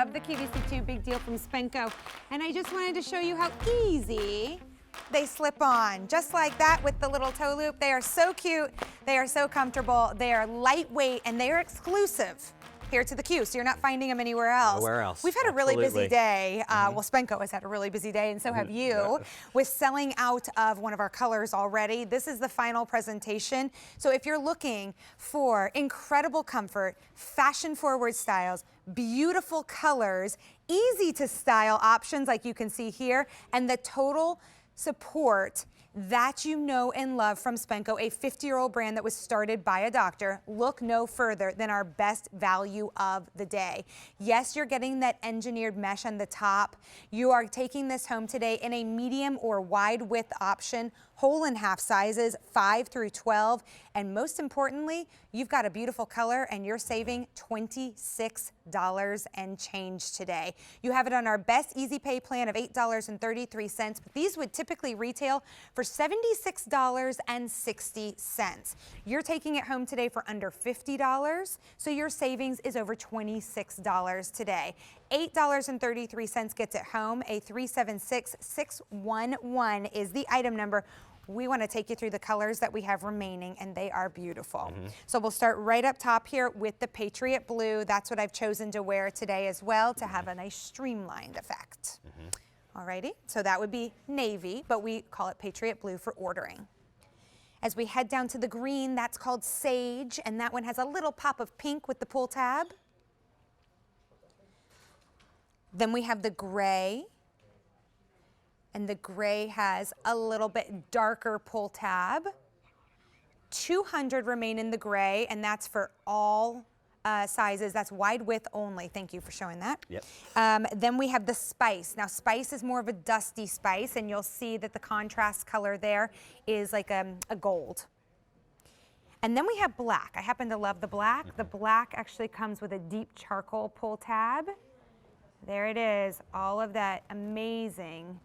love the QVC2 Big Deal from Spenco. And I just wanted to show you how easy they slip on. Just like that with the little toe loop. They are so cute. They are so comfortable. They are lightweight and they are exclusive here to the Q, so you're not finding them anywhere else. Nowhere else. We've had a really busy day. Mm-hmm. Well, Spenco has had a really busy day, and so have you, with selling out of one of our colors already. This is the final presentation. So if you're looking for incredible comfort, fashion-forward styles, beautiful colors, easy to style options like you can see here, and the total support that you know and love from Spenco, a 50-year-old brand that was started by a doctor. Look no further than our best value of the day. Yes, you're getting that engineered mesh on the top. You are taking this home today in a medium or wide width option, whole and half sizes, 5 through 12. And most importantly, you've got a beautiful color and you're saving $26 and change today. You have it on our best easy pay plan of $8.33, but these would typically retail for $76.60. You're taking it home today for under $50, so your savings is over $26 today. $8.33 gets it home. A 376611 is the item number. We want to take you through the colors that we have remaining, and they are beautiful. So we'll start right up top here with the Patriot Blue. That's what I've chosen to wear today as well, to have a nice streamlined effect. Alrighty, so that would be navy, but we call it Patriot Blue for ordering. As we head down to the green, that's called Sage, and that one has a little pop of pink with the pull tab. Then we have the gray, and the gray has a little bit darker pull tab. 200 remain in the gray, and that's for all sizes. That's wide width only. Thank you for showing that. Yep. Then we have the Spice. Now, Spice is more of a dusty spice, and you'll see that the contrast color there is like a gold. And then we have black. I happen to love the black. The black actually comes with a deep charcoal pull tab. There it is, all of that amazing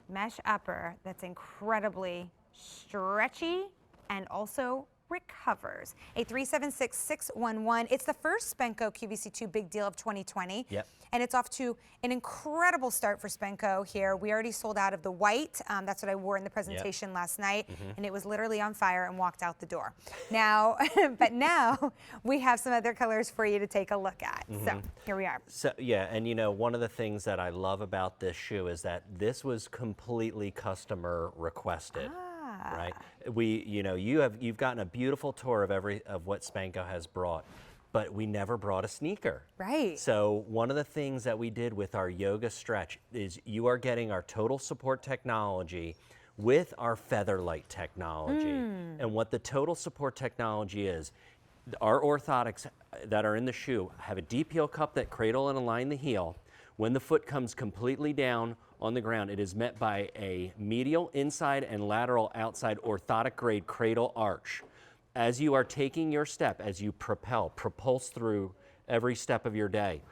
mesh upper that's incredibly stretchy and also recovers. A 376611. It's the first Spenco QVC2 Big Deal of 2020. Yep. And it's off to an incredible start for Spenco here. We already sold out of the white. That's what I wore in the presentation last night. And it was literally on fire and walked out the door. Now, but now we have some other colors for you to take a look at. So here we are. So yeah, and you know, one of the things that I love about this shoe is that this was completely customer requested. Right, you've gotten a beautiful tour of what Spenco has brought, but we never brought a sneaker. Right. So one of the things that we did with our yoga stretch is you are getting our total support technology with our Featherlight technology. And what the total support technology is, our orthotics that are in the shoe have a deep heel cup that cradle and align the heel. When the foot comes completely down on the ground, it is met by a medial inside and lateral outside orthotic grade cradle arch. As you are taking your step, as you propulse through every step of your day,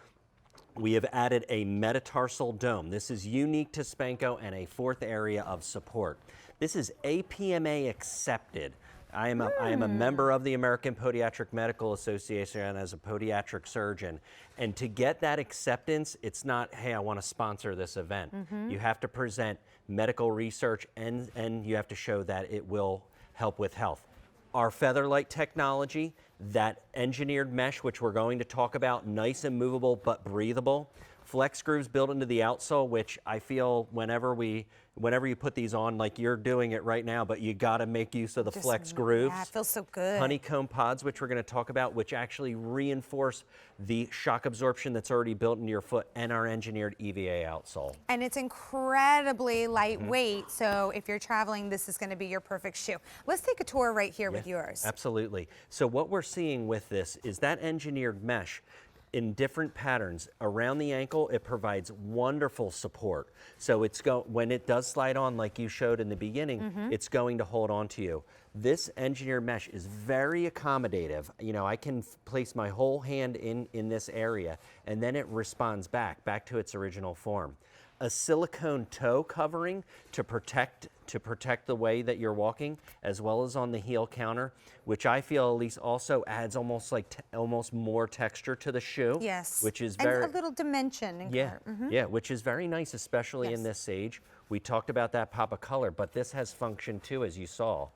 we have added a metatarsal dome. This is unique to Spenco and a fourth area of support. This is APMA accepted. I am a member of the American Podiatric Medical Association and as a podiatric surgeon. And to get that acceptance, it's not, hey, I want to sponsor this event. You have to present medical research and you have to show that it will help with health. Our Featherlight technology, that engineered mesh, which we're going to talk about, nice and movable but breathable. Flex grooves built into the outsole, which I feel whenever you put these on, like you're doing it right now, but you got to make use of the flex grooves. Yeah, it feels so good. Honeycomb pods, which we're going to talk about, which actually reinforce the shock absorption that's already built into your foot, and our engineered EVA outsole. And it's incredibly lightweight, so if you're traveling, this is going to be your perfect shoe. Let's take a tour right here with yours. Absolutely. So what we're seeing with this is that engineered mesh in different patterns around the ankle. It provides wonderful support. So when it does slide on, like you showed in the beginning, it's going to hold on to you. This engineered mesh is very accommodative. You know, I can place my whole hand in this area, and then it responds back to its original form. a silicone toe covering to protect the way that you're walking, as well as on the heel counter, which I feel at least also adds almost like almost more texture to the shoe. Yes. Which is and a little dimension. And yeah, yeah, which is very nice, especially in this age. We talked about that pop of color, but this has function too, as you saw.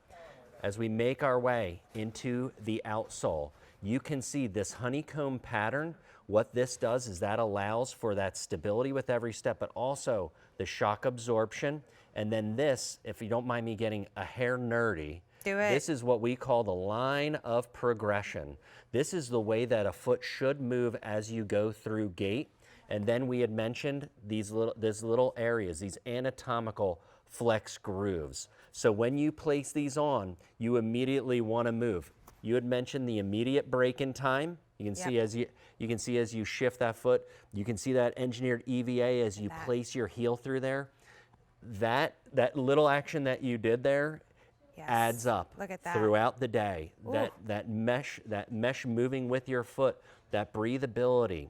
As we make our way into the outsole, you can see this honeycomb pattern. What this does is that allows for that stability with every step, but also the shock absorption. And then this, if you don't mind me getting a hair nerdy, this is what we call the line of progression. This is the way that a foot should move as you go through gait. And then we had mentioned these little areas, these anatomical flex grooves. So when you place these on, you immediately want to move. You had mentioned the immediate break in time. You can see as you shift that foot, you can see that engineered EVA as you place your heel through there. That little action that you did there adds up throughout the day. That mesh moving with your foot, that breathability,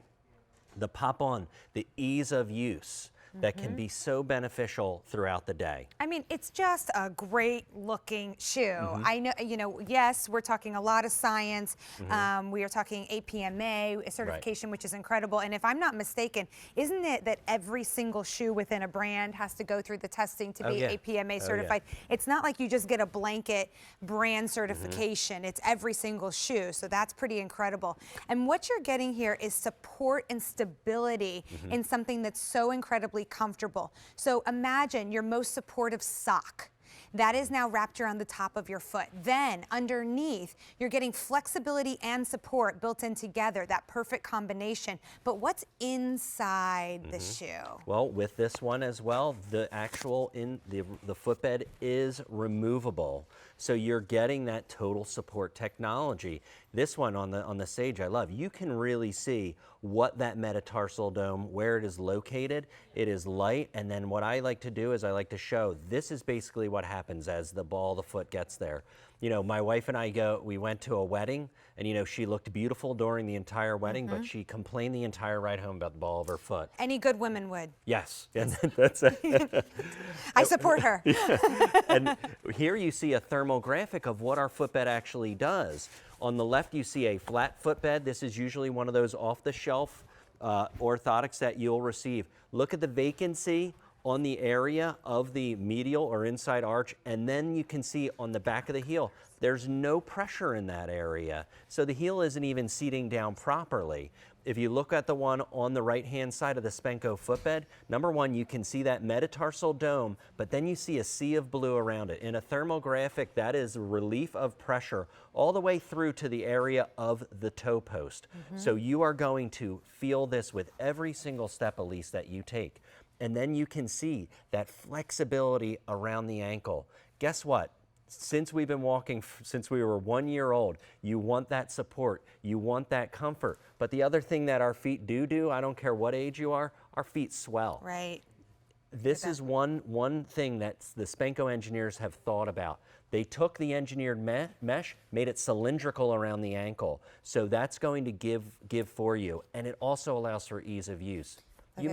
the pop on, the ease of use that can be so beneficial throughout the day. I mean, it's just a great looking shoe. I know, yes, we're talking a lot of science. We are talking Pma certification, which is incredible. And if I'm not mistaken, isn't it that every single shoe within a brand has to go through the testing to be Pma certified? It's not like you just get a blanket brand certification. It's every single shoe. So that's pretty incredible. And what you're getting here is support and stability in something that's so incredibly comfortable. So imagine your most supportive sock. That is now wrapped around the top of your foot. Then underneath, you're getting flexibility and support built in together, that perfect combination. But what's inside the shoe? Well, with this one as well, the footbed is removable. So you're getting that total support technology. This one on the Sage I love. You can really see what that metatarsal dome, where it is located. It is light, and then what I like to do is I like to show this is basically what happens as the ball of the foot gets there. You know, my wife and I we went to a wedding, and you know, she looked beautiful during the entire wedding, but she complained the entire ride home about the ball of her foot. Any good women would. Yes, and that's it. I support her. And here you see a thermal graphic of what our footbed actually does. On the left, you see a flat footbed. This is usually one of those off-the-shelf orthotics that you'll receive. Look at the vacancy on the area of the medial or inside arch, and then you can see on the back of the heel, there's no pressure in that area. So the heel isn't even seating down properly. If you look at the one on the right-hand side of the Spenco footbed, number one, you can see that metatarsal dome, but then you see a sea of blue around it. In a thermal graphic, that is relief of pressure all the way through to the area of the toe post. So you are going to feel this with every single step, Elise, that you take. And then you can see that flexibility around the ankle. Guess what? Since we've been walking since we were 1 year old, you want that support, you want that comfort. But the other thing that our feet do, I don't care what age you are, our feet swell. Right. This is one thing that the Spenco engineers have thought about. They took the engineered mesh, made it cylindrical around the ankle. So that's going to give for you. And it also allows for ease of use. You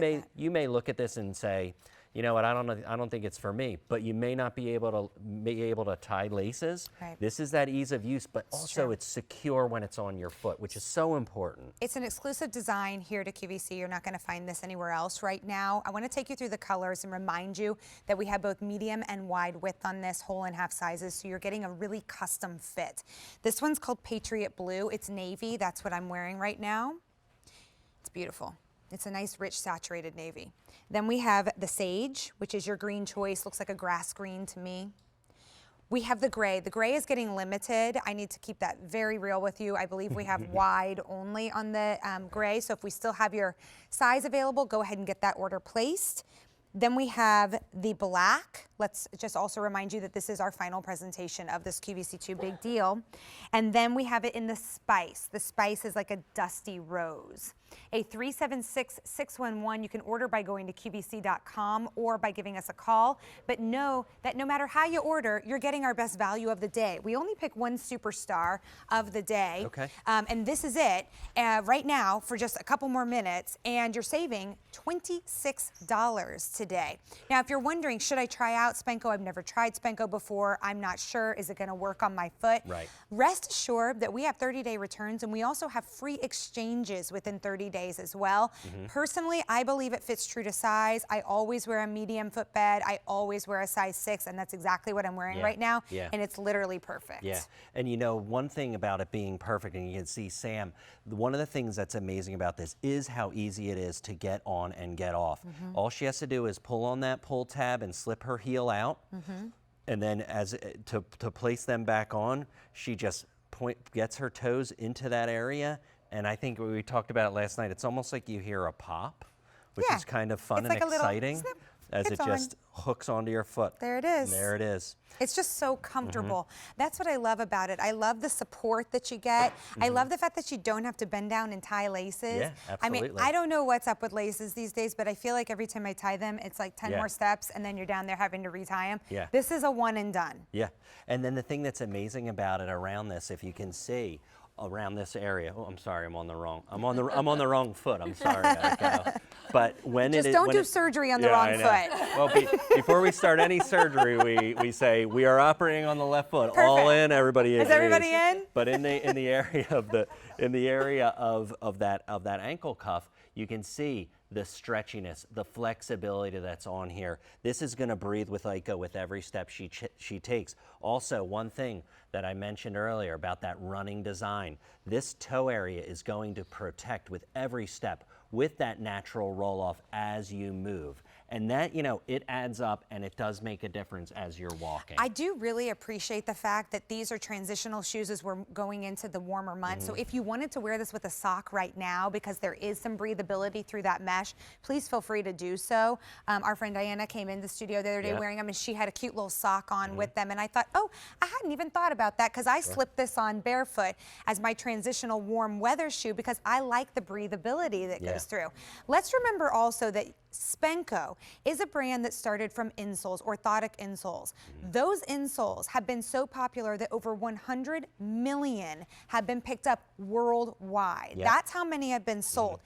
may look at this and say, you know what, I don't think it's for me, but you may not be able to tie laces. Right. This is that ease of use, but also it's secure when it's on your foot, which is so important. It's an exclusive design here to QVC. You're not going to find this anywhere else right now. I want to take you through the colors and remind you that we have both medium and wide width on this, whole and half sizes, so you're getting a really custom fit. This one's called Patriot Blue. It's navy. That's what I'm wearing right now. It's beautiful. It's a nice, rich, saturated navy. Then we have the Sage, which is your green choice. Looks like a grass green to me. We have the gray. The gray is getting limited. I need to keep that very real with you. I believe we have wide only on the gray. So if we still have your size available, go ahead and get that order placed. Then we have the black. Let's just also remind you that this is our final presentation of this QVC2 big deal. And then we have it in the spice. The spice is like a dusty rose. A 376-611, you can order by going to QVC.com or by giving us a call. But know that no matter how you order, you're getting our best value of the day. We only pick one superstar of the day. Okay. And this is it right now for just a couple more minutes, and you're saving $26 today. Now, if you're wondering, should I try out Spenco? I've never tried Spenco before. I'm not sure. Is it going to work on my foot? Right. Rest assured that we have 30-day returns, and we also have free exchanges within 30 days as well. Personally, I believe it fits true to size. I always wear a medium footbed. I always wear a size 6, and that's exactly what I'm wearing right now. Yeah. And it's literally perfect. Yeah, and you know, one thing about it being perfect, and you can see Sam, one of the things that's amazing about this is how easy it is to get on and get off. All she has to do is pull on that pull tab and slip her heel out, and then to place them back on, she just gets her toes into that area, and I think we talked about it last night, it's almost like you hear a pop, which is kind of fun and like exciting as it's it just hooks onto your foot. There it is. And there it is. It's just so comfortable. That's what I love about it. I love the support that you get. I love the fact that you don't have to bend down and tie laces. Yeah, absolutely. I mean, I don't know what's up with laces these days, but I feel like every time I tie them, it's like 10 more steps, and then you're down there having to retie them. Yeah. This is a one and done. Yeah, and then the thing that's amazing about it around this, if you can see, around this area. Oh, I'm sorry, I'm on the wrong foot. I'm sorry, but when Just it is, don't do surgery on the wrong foot. Well, before we start any surgery, we say we are operating on the left foot. All in, everybody in. Is everybody in? But in the area of that ankle cuff, you can see the stretchiness, the flexibility that's on here. This is going to breathe with Aiko with every step she takes. Also, one thing that I mentioned earlier about that running design, this toe area is going to protect with every step with that natural roll off as you move. And that, you know, it adds up and it does make a difference as you're walking. I do really appreciate the fact that these are transitional shoes as we're going into the warmer months. So if you wanted to wear this with a sock right now, because there is some breathability through that mesh, please feel free to do so. Our friend Diana came in the studio the other day wearing them, and she had a cute little sock on with them. And I thought, oh, I hadn't even thought about that, because I slipped this on barefoot as my transitional warm weather shoe because I like the breathability that goes through. Let's remember also that Spenco is a brand that started from insoles, orthotic insoles. Those insoles have been so popular that over 100 million have been picked up worldwide. That's how many have been sold.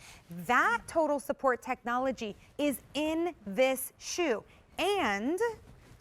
That total support technology is in this shoe. And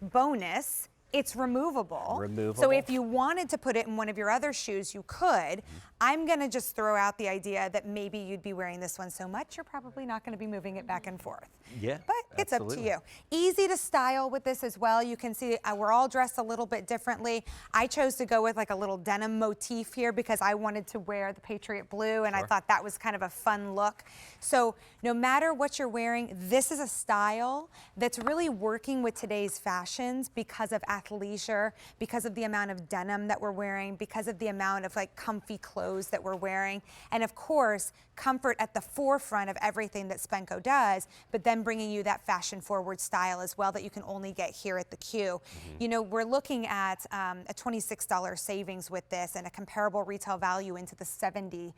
bonus, it's removable. So if you wanted to put it in one of your other shoes, you could. I'm going to just throw out the idea that maybe you'd be wearing this one so much, you're probably not going to be moving it back and forth. Yeah, but it's up to you. Easy to style with this as well. You can see we're all dressed a little bit differently. I chose to go with like a little denim motif here because I wanted to wear the Patriot blue, and I thought that was kind of a fun look. So no matter what you're wearing, this is a style that's really working with today's fashions because of athleisure, because of the amount of denim that we're wearing, because of the amount of like comfy clothes that we're wearing, and of course comfort at the forefront of everything that Spenco does, but then bringing you that fashion forward style as well that you can only get here at the Q. You know, we're looking at a $26 savings with this and a comparable retail value into the $70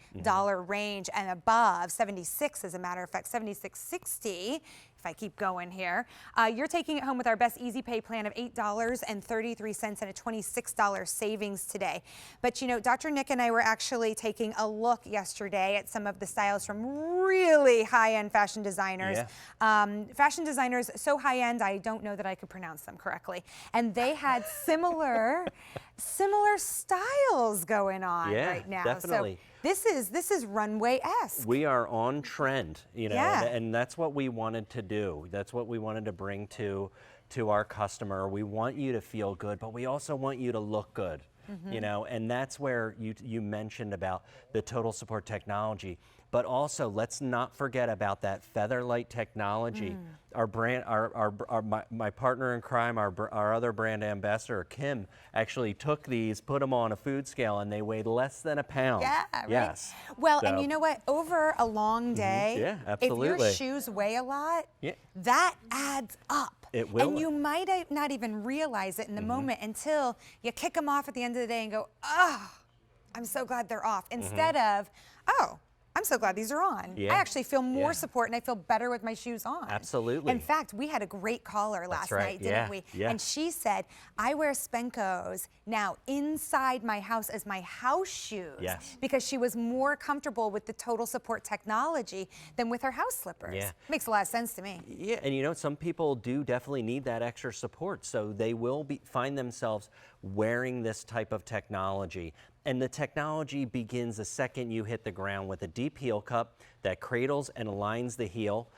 range and above, 76 as a matter of fact, 76.60. If I keep going here, you're taking it home with our best easy pay plan of $8.33 and a $26 savings today. But you know, Dr. Nick and I were actually taking a look yesterday at some of the styles from really high-end fashion designers. Fashion designers so high-end, I don't know that I could pronounce them correctly. And they had similar styles going on right now. Definitely. So this is runway-esque. We are on trend, you know, and that's what we wanted to do. That's what we wanted to bring to our customer. We want you to feel good, but we also want you to look good. You know, and that's where you mentioned about the total support technology. but also let's not forget about that Featherlight technology. Our brand, my partner in crime, our other brand ambassador, Kim, actually took these, put them on a food scale, and they weighed less than a pound. Yeah, right? Yes. Well, So- and you know what? Over a long day, Yeah, if absolutely. your shoes weigh a lot, Yeah. that adds up. It will. And you might not even realize it in the moment until you kick them off at the end of the day and go, oh, I'm so glad they're off. Instead of, oh, I'm so glad these are on. Yeah. I actually feel more Yeah. support and I feel better with my shoes on. Absolutely. In fact, we had a great caller last right. night, didn't Yeah. we? Yeah. And she said, I wear Spencos now inside my house as my house shoes. Yes. Because she was more comfortable with the total support technology than with her house slippers. Yeah. Makes a lot of sense to me. Yeah, and you know, some people do definitely need that extra support, so they will find themselves wearing this type of technology. And the technology begins the second you hit the ground with a deep heel cup that cradles and aligns the heel.